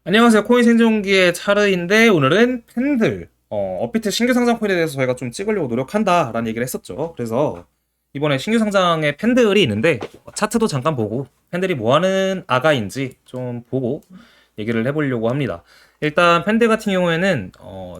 안녕하세요. 코인 생존기의 차르인데 오늘은 팬들 업비트 신규 상장 코인에 대해서 저희가 좀 찍으려고 노력한다라는 얘기를 했었죠. 그래서 이번에 신규 상장의 팬들이 있는데 차트도 잠깐 보고 팬들이 뭐 하는 아가인지 좀 보고 얘기를 해보려고 합니다. 일단 팬들 같은 경우에는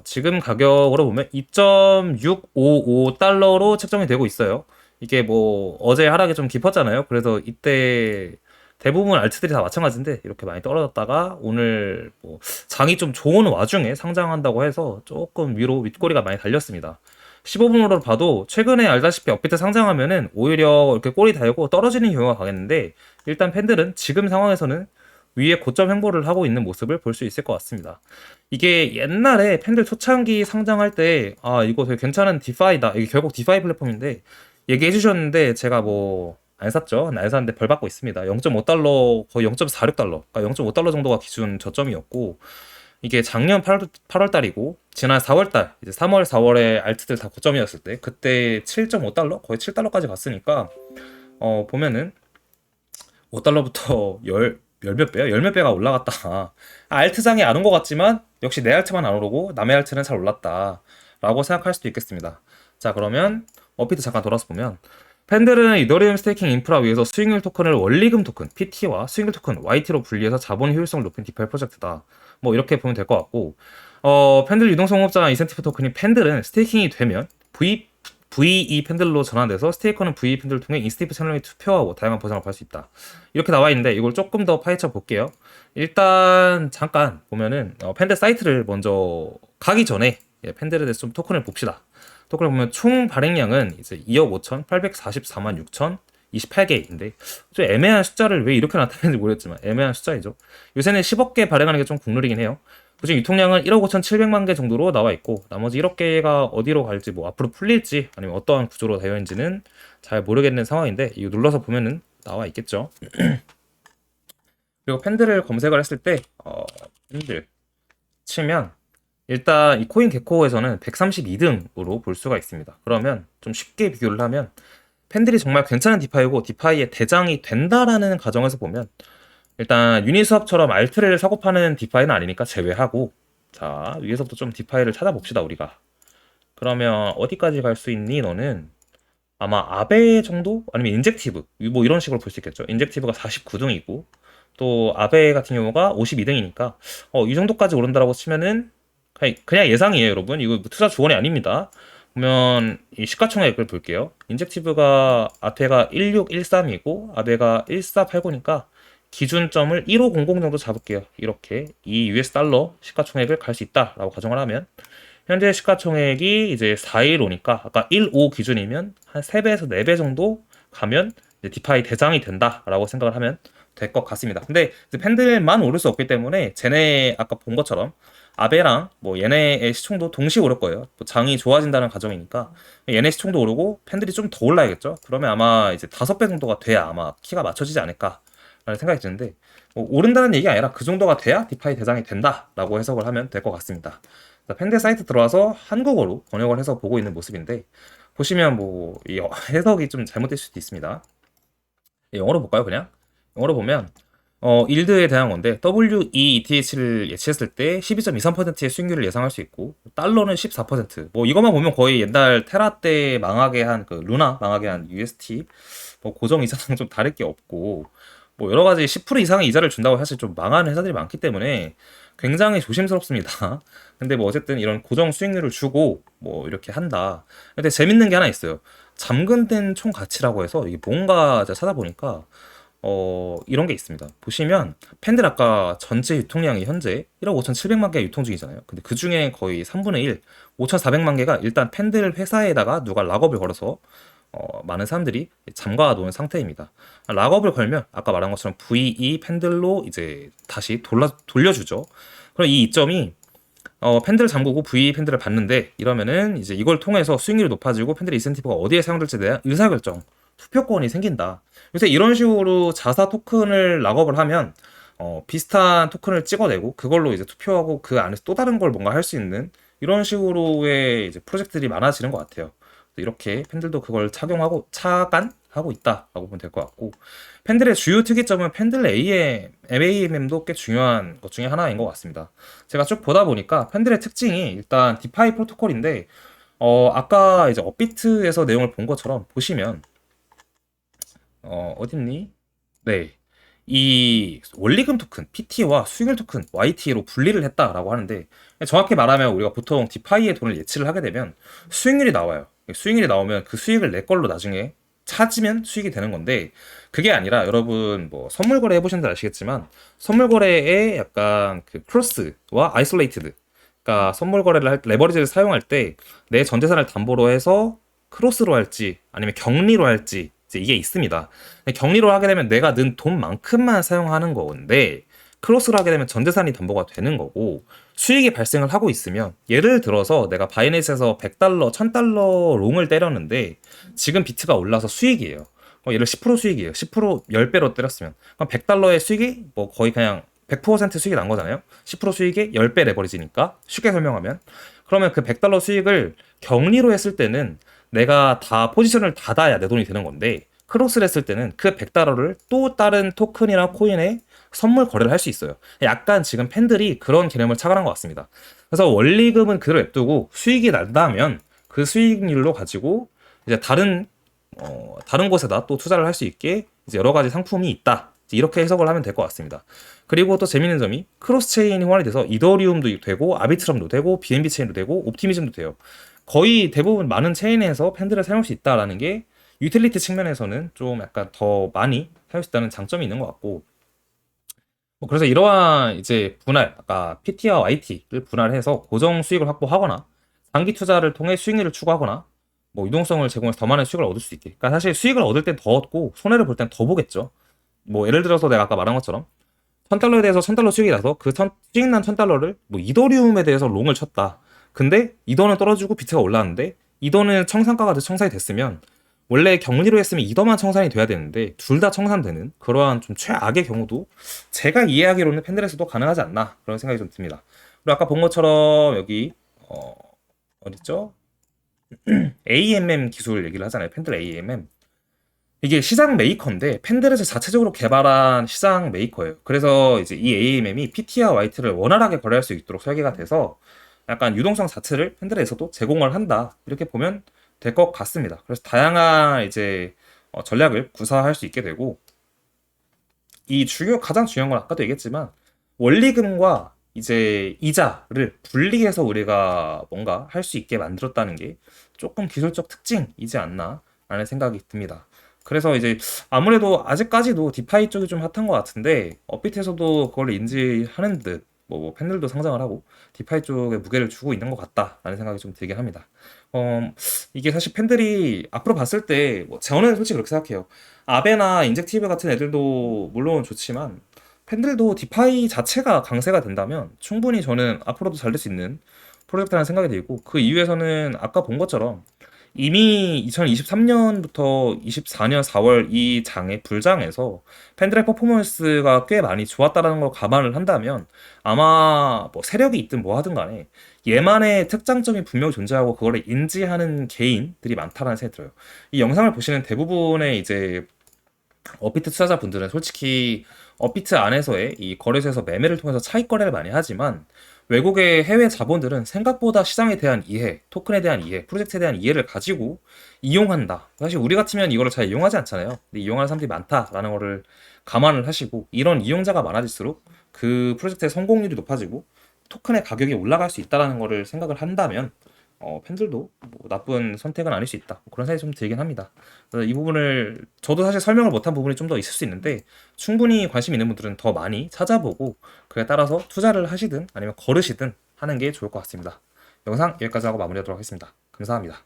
지금 가격으로 보면 2.655달러로 책정이 되고 있어요. 이게 뭐 어제 하락이 좀 깊었잖아요. 그래서 이때 대부분 알트들이 다 마찬가지인데 이렇게 많이 떨어졌다가 오늘 뭐 장이 좀 좋은 와중에 상장한다고 해서 조금 위로 윗꼬리가 많이 달렸습니다. 15분으로 봐도 최근에 알다시피 업비트 상장하면은 오히려 이렇게 꼬리 달고 떨어지는 경우가 강했는데 일단 팬들은 지금 상황에서는 위에 고점 횡보를 하고 있는 모습을 볼 수 있을 것 같습니다. 이게 옛날에 팬들 초창기 상장할 때 이거 되게 괜찮은 디파이다, 이게 결국 디파이 플랫폼인데 얘기해 주셨는데 제가 뭐 안 샀죠. 안 샀는데 벌 받고 있습니다. 0.5달러, 거의 0.46달러, 그러니까 0.5달러 정도가 기준 저점이었고 이게 작년 8월 달이고 지난 4월 달, 이제 3월 4월에 알트들 다 고점이었을 때 그때 7.5달러, 거의 7달러까지 갔으니까 보면은 5달러부터 열 몇 배야? 열 몇 배가 올라갔다. 알트장이 안 온 것 같지만 역시 내 알트만 안 오르고 남의 알트는 잘 올랐다 라고 생각할 수도 있겠습니다. 자, 그러면 업비트 잠깐 돌아서 보면 팬들은 이더리움 스테이킹 인프라 위에서 수익률 토큰을 원리금 토큰 PT와 수익률 토큰 YT로 분리해서 자본 효율성을 높인 디파이 프로젝트다. 뭐 이렇게 보면 될 것 같고 팬들 유동성업자 인센티브 토큰인 팬들은 스테이킹이 되면 VE 팬들로 전환돼서 스테이커는 VE 팬들을 통해 인스티프 채널에 투표하고 다양한 보상을 받을 수 있다. 이렇게 나와 있는데 이걸 조금 더 파헤쳐 볼게요. 일단 잠깐 보면은 팬들 사이트를 먼저 가기 전에 팬들에 대해서 좀 토큰을 봅시다. 토큰을 보면 총 발행량은 이제 2억 5,844만 6천 28개인데 좀 애매한 숫자를 왜 이렇게 나타내는지 모르겠지만 애매한 숫자이죠. 요새는 10억 개 발행하는 게 좀 국룰이긴 해요. 그중 유통량은 1억 5,700만 개 정도로 나와 있고 나머지 1억 개가 어디로 갈지 뭐 앞으로 풀릴지 아니면 어떠한 구조로 되어 있는지는 잘 모르겠는 상황인데 이거 눌러서 보면은 나와 있겠죠. 그리고 팬들을 검색을 했을 때 팬들 치면 일단 이 코인 개코에서는 132등으로 볼 수가 있습니다. 그러면 좀 쉽게 비교를 하면 팬들이 정말 괜찮은 디파이고 디파이의 대장이 된다라는 가정에서 보면 일단 유니스왑처럼 알트를 사고 파는 디파이는 아니니까 제외하고 자 위에서부터 좀 디파이를 찾아봅시다 우리가. 그러면 어디까지 갈 수 있니 너는? 아마 아베 정도? 아니면 인젝티브 뭐 이런 식으로 볼 수 있겠죠. 인젝티브가 49등이고 또 아베 같은 경우가 52등이니까 이 정도까지 오른다라고 치면은 그냥 예상이에요 여러분. 이거 투자 조언이 아닙니다. 보면 이 시가총액을 볼게요. 인젝티브가 앞에가 1613이고 아베가 1489니까 기준점을 1500 정도 잡을게요. 이렇게 이 US 달러 시가총액을 갈 수 있다라고 가정을 하면 현재 시가총액이 이제 415니까 아까 15 기준이면 한 3배에서 4배 정도 가면 이제 디파이 대장이 된다라고 생각을 하면 될 것 같습니다. 근데 팬들만 오를 수 없기 때문에 쟤네 아까 본 것처럼 아베랑 뭐 얘네의 시총도 동시에 오를 거예요. 뭐 장이 좋아진다는 가정이니까 얘네 시총도 오르고 팬들이 좀 더 올라야겠죠. 그러면 아마 이제 5배 정도가 돼야 아마 키가 맞춰지지 않을까라는 생각이 드는데 뭐 오른다는 얘기 아니라 그 정도가 돼야 디파이 대장이 된다라고 해석을 하면 될 것 같습니다. 팬들 사이트 들어와서 한국어로 번역을 해서 보고 있는 모습인데 보시면 뭐 이 해석이 좀 잘못될 수도 있습니다. 영어로 볼까요, 그냥? 영어로 보면 일드에 대한 건데 WEETH를 예치했을 때 12.23%의 수익률을 예상할 수 있고 달러는 14%뭐 이것만 보면 거의 옛날 테라 때 망하게 한 그 루나 망하게 한 UST 뭐 고정 이자랑 좀 다를 게 없고 뭐 여러 가지 10% 이상의 이자를 준다고 사실 좀 망하는 회사들이 많기 때문에 굉장히 조심스럽습니다. 근데 뭐 어쨌든 이런 고정 수익률을 주고 뭐 이렇게 한다. 근데 재밌는 게 하나 있어요. 잠금된 총 가치라고 해서 이게 뭔가 제가 찾아보니까 이런 게 있습니다. 보시면 팬들 아까 전체 유통량이 현재 1억 5,700만 개 유통 중이잖아요. 근데 그 중에 거의 3분의 1, 5,400만 개가 일단 팬들 회사에다가 누가 락업을 걸어서 많은 사람들이 잠가 놓은 상태입니다. 락업을 걸면 아까 말한 것처럼 VE 팬들로 이제 다시 돌려주죠. 그럼 이 이점이 팬들을 잠그고 VE 팬들을 받는데 이러면은 이제 이걸 통해서 수익률이 높아지고 팬들의 인센티브가 어디에 사용될지에 대한 의사결정, 투표권이 생긴다. 요새 이런 식으로 자사 토큰을 락업을 하면 비슷한 토큰을 찍어내고 그걸로 이제 투표하고 그 안에서 또 다른 걸 뭔가 할 수 있는 이런 식으로의 이제 프로젝트들이 많아지는 것 같아요. 이렇게 팬들도 그걸 착용하고 차간 하고 있다라고 보면 될 것 같고, 팬들의 주요 특이점은 팬들 AMM도 꽤 중요한 것 중에 하나인 것 같습니다. 제가 쭉 보다 보니까 팬들의 특징이 일단 디파이 프로토콜인데, 아까 이제 업비트에서 내용을 본 것처럼 보시면, 어딨니? 네. 이 원리금 토큰, PT와 수익률 토큰, YT로 분리를 했다라고 하는데, 정확히 말하면 우리가 보통 디파이의 돈을 예치를 하게 되면 수익률이 나와요. 수익률이 나오면 그 수익을 내 걸로 나중에 찾으면 수익이 되는 건데, 그게 아니라 여러분 뭐 선물 거래 해보신 분 아시겠지만 선물 거래에 약간 그 크로스와 아이솔레이티드, 그러니까 선물 거래를 레버리지를 사용할 때 내 전 재산을 담보로 해서 크로스로 할지 아니면 격리로 할지 이제 이게 있습니다. 격리로 하게 되면 내가 는 돈만큼만 사용하는 건데, 크로스로 하게 되면 전 재산이 담보가 되는 거고, 수익이 발생을 하고 있으면 예를 들어서 내가 바이낸스에서 100달러, 1000달러 롱을 때렸는데 지금 비트가 올라서 수익이에요. 예를 10% 수익이에요. 10% 10배로 때렸으면 그럼 100달러의 수익이 뭐 거의 그냥 100% 수익이 난 거잖아요. 10% 수익이 10배 레버리지니까 쉽게 설명하면, 그러면 그 100달러 수익을 격리로 했을 때는 내가 다 포지션을 닫아야 내 돈이 되는 건데, 크로스를 했을 때는 그 100달러를 또 다른 토큰이나 코인에 선물 거래를 할 수 있어요. 약간 지금 팬들이 그런 개념을 착안한 것 같습니다. 그래서 원리금은 그대로 냅두고 수익이 난다면 그 수익률로 가지고 이제 다른 곳에다 또 투자를 할 수 있게 이제 여러 가지 상품이 있다. 이렇게 해석을 하면 될 것 같습니다. 그리고 또 재밌는 점이 크로스 체인이 호환이 돼서 이더리움도 되고 아비트럼도 되고 BNB 체인도 되고 옵티미즘도 돼요. 거의 대부분 많은 체인에서 팬들을 사용할 수 있다라는 게 유틸리티 측면에서는 좀 약간 더 많이 사용할 수 있다는 장점이 있는 것 같고, 그래서 이러한 이제 분할, 아까 PT와 YT를 분할해서 고정 수익을 확보하거나 장기 투자를 통해 수익률을 추구하거나 뭐 유동성을 제공해서 더 많은 수익을 얻을 수 있게. 그러니까 사실 수익을 얻을 땐 더 얻고 손해를 볼 땐 더 보겠죠. 뭐 예를 들어서 내가 아까 말한 것처럼 1000달러에 대해서 1000달러 수익이 나서 그 수익 난 1000달러를 뭐 이더리움에 대해서 롱을 쳤다. 근데 이더는 떨어지고 비트가 올랐는데 이더는 청산가가 돼 청산이 됐으면, 원래 격리로 했으면 이더만 청산이 돼야 되는데 둘 다 청산되는 그러한 좀 최악의 경우도 제가 이해하기로는 팬들에서도 가능하지 않나 그런 생각이 좀 듭니다. 그리고 아까 본 것처럼 여기 어딨죠? AMM 기술 얘기를 하잖아요. 팬들 AMM. 이게 시장 메이커인데 팬들에서 자체적으로 개발한 시장 메이커예요. 그래서 이제 이 AMM이 PT와 YT를 원활하게 거래할 수 있도록 설계가 돼서 약간 유동성 자체를 팬들에서도 제공을 한다. 이렇게 보면 될 것 같습니다. 그래서 다양한 이제 전략을 구사할 수 있게 되고, 이 가장 중요한 건 아까도 얘기했지만 원리금과 이제 이자를 분리해서 우리가 뭔가 할 수 있게 만들었다는 게 조금 기술적 특징이지 않나 라는 생각이 듭니다. 그래서 이제 아무래도 아직까지도 디파이 쪽이 좀 핫한 것 같은데 업비트에서도 그걸 인지하는 듯 뭐 팬들도 상장을 하고 디파이 쪽에 무게를 주고 있는 것 같다라는 생각이 좀 들긴 합니다. 이게 사실 팬들이 앞으로 봤을 때 저는 솔직히 그렇게 생각해요. 아베나 인젝티브 같은 애들도 물론 좋지만 팬들도 디파이 자체가 강세가 된다면 충분히 저는 앞으로도 잘 될 수 있는 프로젝트라는 생각이 들고, 그 이유에서는 아까 본 것처럼 이미 2023년부터 24년 4월 이 불장에서 팬들의 퍼포먼스가 꽤 많이 좋았다라는 걸 감안을 한다면 아마 뭐 세력이 있든 뭐 하든 간에 얘만의 특장점이 분명히 존재하고 그거를 인지하는 개인들이 많다라는 생각이 들어요. 이 영상을 보시는 대부분의 이제 업비트 투자자분들은 솔직히 업비트 안에서의 이 거래소에서 매매를 통해서 차익 거래를 많이 하지만, 외국의 해외 자본들은 생각보다 시장에 대한 이해, 토큰에 대한 이해, 프로젝트에 대한 이해를 가지고 이용한다. 사실 우리 같으면 이거를 잘 이용하지 않잖아요. 근데 이용하는 사람들이 많다라는 거를 감안을 하시고, 이런 이용자가 많아질수록 그 프로젝트의 성공률이 높아지고 토큰의 가격이 올라갈 수 있다는 거를 생각을 한다면 팬들도 뭐 나쁜 선택은 아닐 수 있다. 뭐 그런 생각이 좀 들긴 합니다. 그래서 이 부분을 저도 사실 설명을 못한 부분이 좀 더 있을 수 있는데, 충분히 관심 있는 분들은 더 많이 찾아보고 그에 따라서 투자를 하시든 아니면 거르시든 하는 게 좋을 것 같습니다. 영상 여기까지 하고 마무리하도록 하겠습니다. 감사합니다.